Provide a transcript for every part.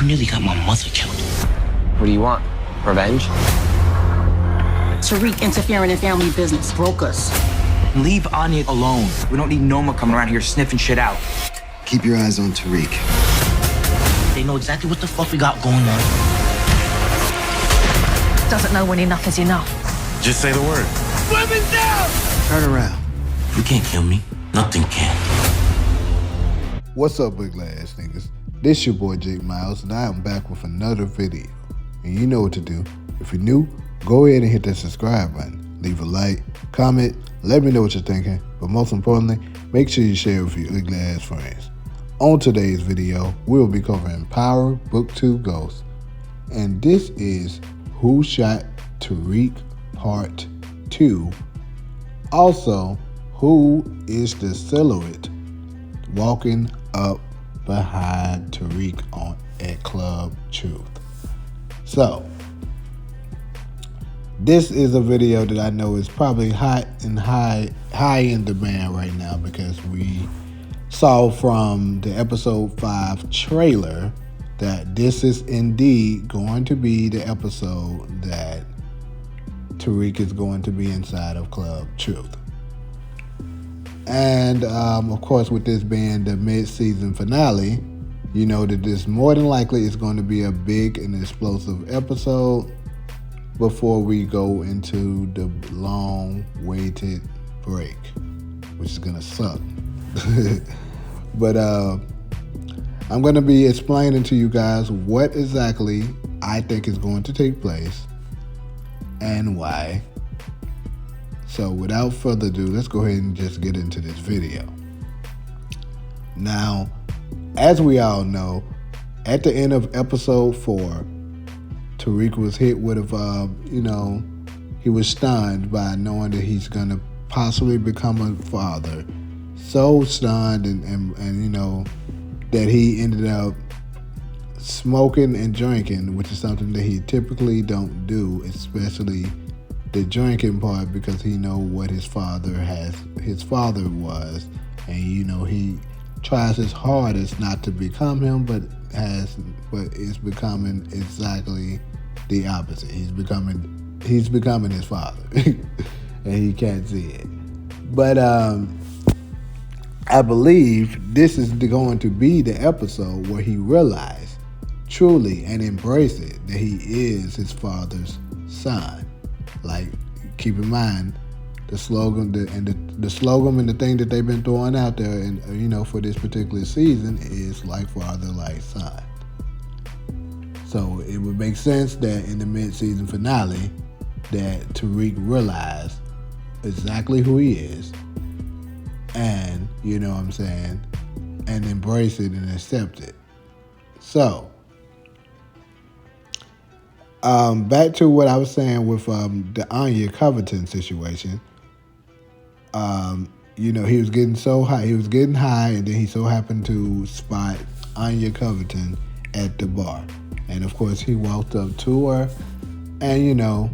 nearly got my mother killed. What do you want? Revenge? Tariq interfering in family business broke us. Leave Anya alone. We don't need Noma coming around here sniffing shit out. Keep your eyes on Tariq. They know exactly what the fuck we got going on. Doesn't know when enough is enough. Just say the word. Women down! Turn around. If you can't kill me, nothing can. What's up, big ass niggas? This your boy Jake Miles, and I am back with another video. And you know what to do. If you're new, go ahead and hit that subscribe button. Leave a like, comment, let me know what you're thinking. But most importantly, make sure you share it with your ugly ass friends. On today's video, we'll be covering Power Book 2 Ghost. And this is Who Shot Tariq Part 2. Also, who is the silhouette walking up behind Tariq at Club Truth? So, this is a video that I know is probably high in demand right now, because we saw from the episode 5 trailer that this is indeed going to be the episode that Tariq is going to be inside of Club Truth. And of course, with this being the mid-season finale, you know that this more than likely is going to be a big and explosive episode before we go into the long-awaited break, which is going to suck. But I'm going to be explaining to you guys what exactly I think is going to take place and why. So without further ado, let's go ahead and just get into this video. Now, as we all know, at the end of episode 4, Tariq was hit with he was stunned by knowing that he's gonna possibly become a father. So stunned and that he ended up smoking and drinking, which is something that he typically don't do, especially the drinking part, because he know what his father was, and he tries his hardest not to become him, but is becoming exactly the opposite. He's becoming his father, and he can't see it. But I believe this is going to be the episode where he realized truly and embrace it that he is his father's son. Like, keep in mind the slogan the slogan and the thing that they've been throwing out there, and for this particular season is like father, like son. So it would make sense that in the mid-season finale that Tariq realized exactly who he is, and and embrace it and accept it. So back to what I was saying with the Anya Covington situation. He was getting so high. He was getting high, and then he so happened to spot Anya Covington at the bar. And of course, he walked up to her and,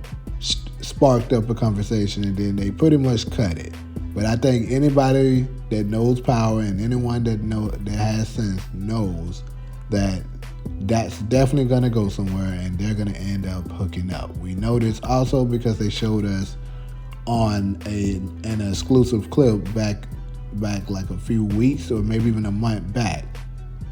sparked up a conversation, and then they pretty much cut it. But I think anybody that knows Power and anyone that has sense knows that that's definitely going to go somewhere, and they're going to end up hooking up. We know this also because they showed us on an exclusive clip back like a few weeks or maybe even a month back.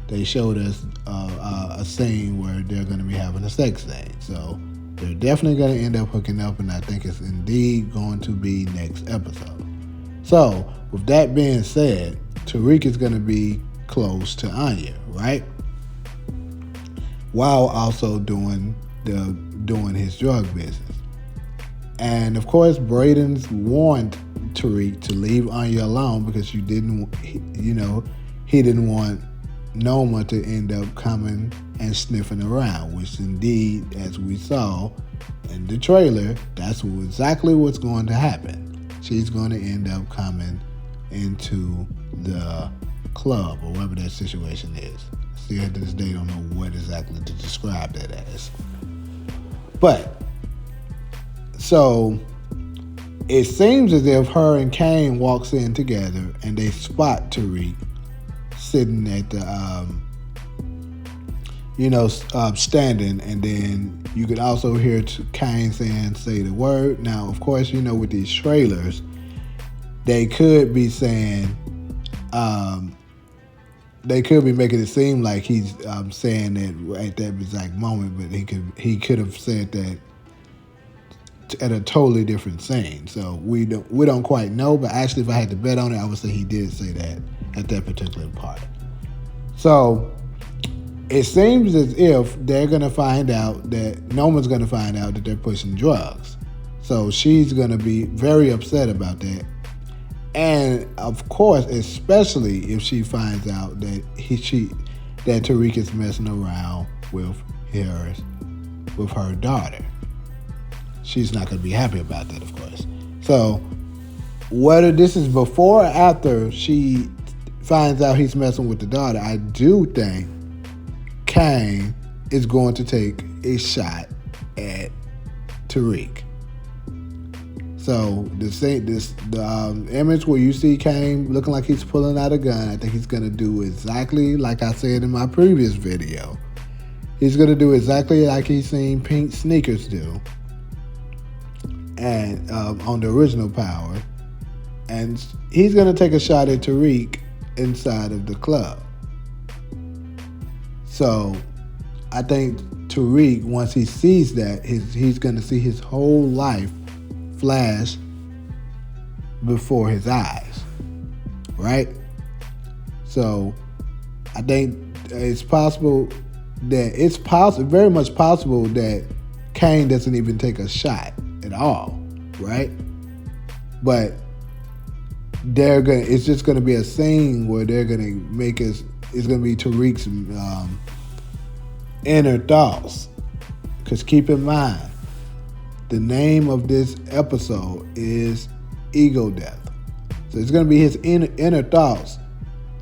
They showed us a scene where they're going to be having a sex scene. So they're definitely going to end up hooking up, and I think it's indeed going to be next episode. So with that being said, Tariq is going to be close to Anya, right? While also doing his drug business. And of course, Braden's warned Tariq to leave Anya alone because he didn't want Noma to end up coming and sniffing around, which indeed, as we saw in the trailer, that's exactly what's going to happen. She's going to end up coming into the club or whatever that situation is. Still to this day don't know what exactly to describe that as. But so it seems as if her and Kane walks in together and they spot Tariq sitting at the standing, and then you could also hear Kane saying, "Say the word." Now, of course, with these trailers, they could be saying, they could be making it seem like he's saying that at that exact moment, but he could have said that at a totally different scene. So we don't quite know, but actually, if I had to bet on it, I would say he did say that at that particular part. So it seems as if they're going to find out that Noma's going to find out that they're pushing drugs. So she's going to be very upset about that. And of course, especially if she finds out that that Tariq is messing around with her daughter. She's not going to be happy about that, of course. So whether this is before or after she finds out he's messing with the daughter, I do think Kane is going to take a shot at Tariq. So the image where you see Kane looking like he's pulling out a gun, I think he's going to do exactly like I said in my previous video. He's going to do exactly like he's seen Pink Sneakers do, and on the original Power, and he's going to take a shot at Tariq inside of the club. So I think Tariq, once he sees that, he's going to see his whole life flash before his eyes, right? So I think it's very much possible that Kane doesn't even take a shot at all, right? But it's just gonna be a scene where they're gonna make it's gonna be Tariq's inner thoughts. Because keep in mind, the name of this episode is Ego Death. So it's going to be his inner thoughts.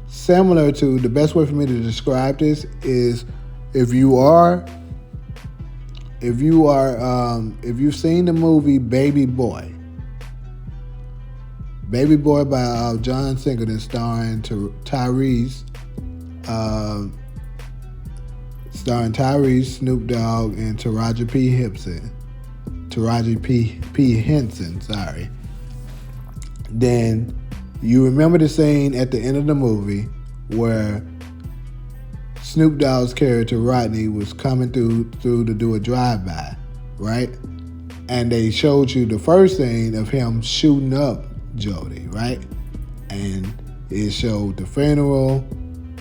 Similar to, the best way for me to describe this is if you've seen the movie Baby Boy. Baby Boy by John Singleton, starring Tyrese, Snoop Dogg, and Taraji P. Henson, sorry. Then you remember the scene at the end of the movie where Snoop Dogg's character Rodney was coming through to do a drive-by, right? And they showed you the first scene of him shooting up Jody, right? And it showed the funeral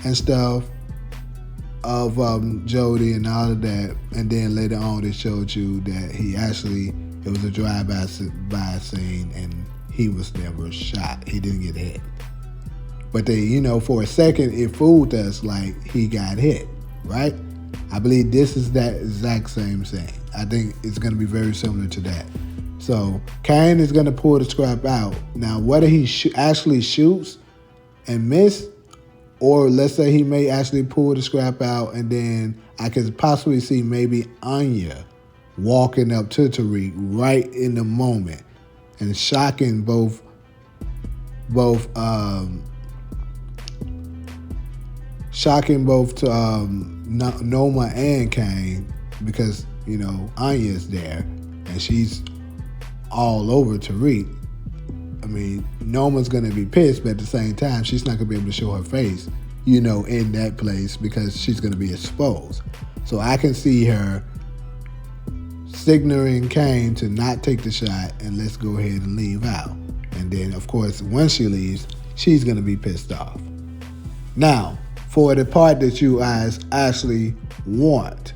and stuff of Jody and all of that, and then later on it showed you that it was a drive-by scene and he was never shot. He didn't get hit. But they, for a second it fooled us like he got hit, right? I believe this is that exact same thing. I think it's going to be very similar to that. So Kane is going to pull the scrap out. Now, whether he actually shoots and miss, or let's say he may actually pull the scrap out, and then I could possibly see maybe Anya walking up to Tariq right in the moment and shocking both Noma and Kane, because Anya is there and she's all over Tariq. I mean, Noma's gonna be pissed, but at the same time, she's not gonna be able to show her face, in that place, because she's gonna be exposed. So I can see her signaling Kane to not take the shot and let's go ahead and leave out. And then, of course, when she leaves, she's gonna be pissed off. Now, for the part that you guys actually want.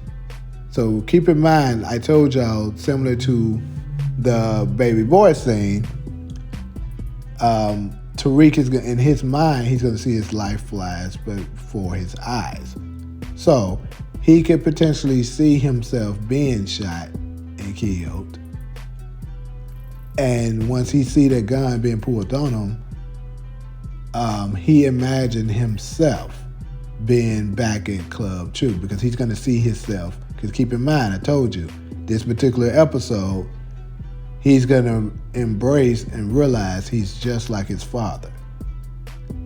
So keep in mind, I told y'all, similar to the Baby Boy scene, Tariq is in his mind, he's going to see his life flash before his eyes. So he could potentially see himself being shot and killed. And once he see that gun being pulled on him, he imagined himself being back at Club True, because he's going to see himself. Because keep in mind, I told you, this particular episode, he's going to embrace and realize he's just like his father.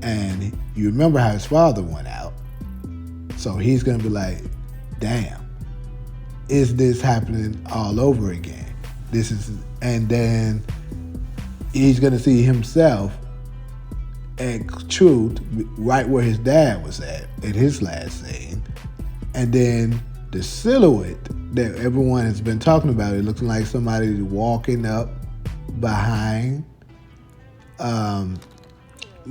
And you remember how his father went out. So he's going to be like, damn, is this happening all over again? And then he's gonna see himself at truth right where his dad was at his last scene. And then the silhouette that everyone has been talking about, it looks like somebody walking up behind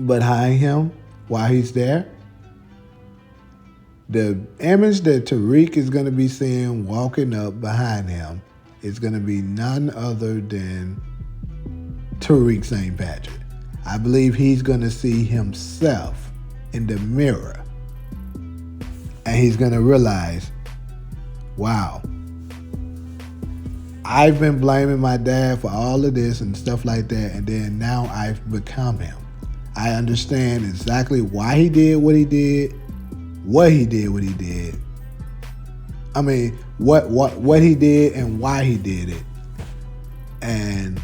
him while he's there. The image that Tariq is going to be seeing walking up behind him is going to be none other than Tariq St. Patrick. I believe he's going to see himself in the mirror, and he's going to realize, wow, I've been blaming my dad for all of this and stuff like that, and then now I've become him. I understand exactly why he did what he did, what he did what he did. I mean, what he did and why he did it. And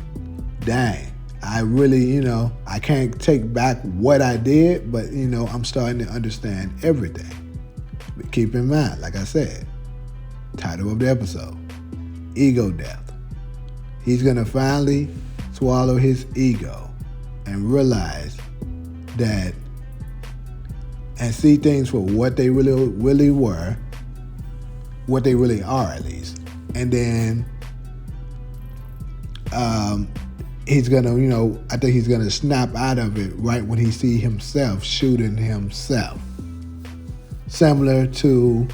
dang, I really, I can't take back what I did, but, I'm starting to understand everything. But keep in mind, like I said, title of the episode, ego death. He's going to finally swallow his ego and realize that, and see things for what they really were, what they really are at least. And then he's going to, I think he's going to snap out of it right when he see himself shooting himself. Similar to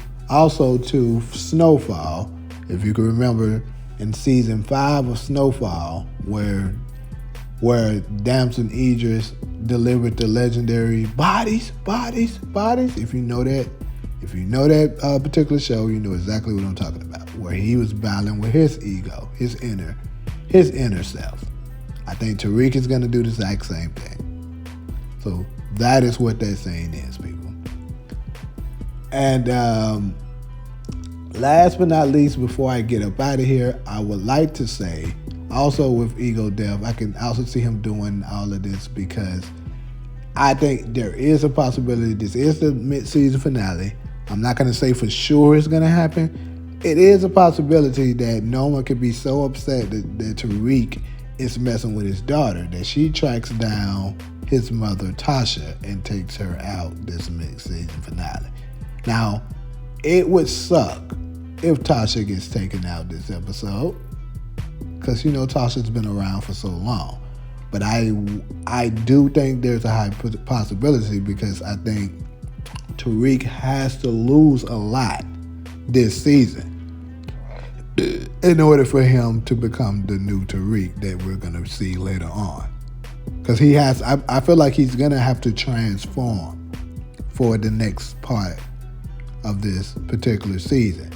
Snowfall, if you can remember in season 5 of Snowfall, where Damson Idris delivered the legendary bodies. If you know that particular show, you know exactly what I'm talking about. Where he was battling with his ego, his inner self. I think Tariq is going to do the exact same thing. So that is what that saying is, people. And last but not least, before I get up out of here, I would like to say, also with ego death, I can also see him doing all of this because I think there is a possibility this is the mid-season finale. I'm not going to say for sure it's going to happen. It is a possibility that Noma could be so upset that Tariq is messing with his daughter that she tracks down his mother, Tasha, and takes her out this mid-season finale. Now, it would suck if Tasha gets taken out this episode because, Tasha's been around for so long. But I do think there's a high possibility because I think Tariq has to lose a lot this season in order for him to become the new Tariq that we're going to see later on. Because I feel like he's going to have to transform for the next part of this particular season.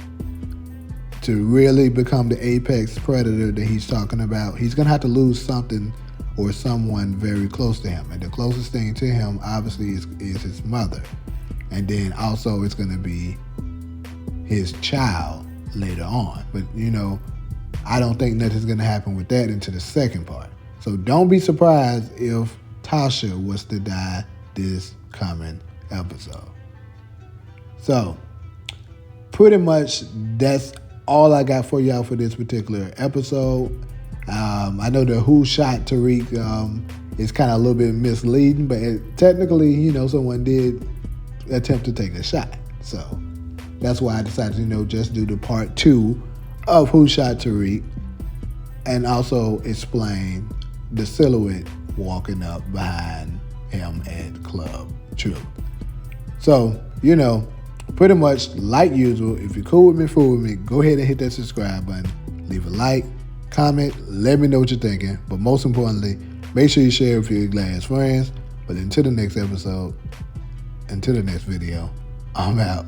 To really become the apex predator that he's talking about, he's going to have to lose something or someone very close to him. And the closest thing to him, obviously, is his mother. And then also it's going to be his child later on. But, I don't think nothing's going to happen with that into the second part. So don't be surprised if Tasha was to die this coming episode. So, pretty much that's all I got for y'all for this particular episode. I know the who shot Tariq is kind of a little bit misleading, but technically, someone did attempt to take a shot. So that's why I decided to, just do the part 2 of who shot Tariq and also explain the silhouette walking up behind him at Club Truth. So, pretty much like usual, if you're cool with me, fool with me, go ahead and hit that subscribe button. Leave a like, comment, let me know what you're thinking. But most importantly, make sure you share with your glass friends. But until the next episode, until the next video, I'm out.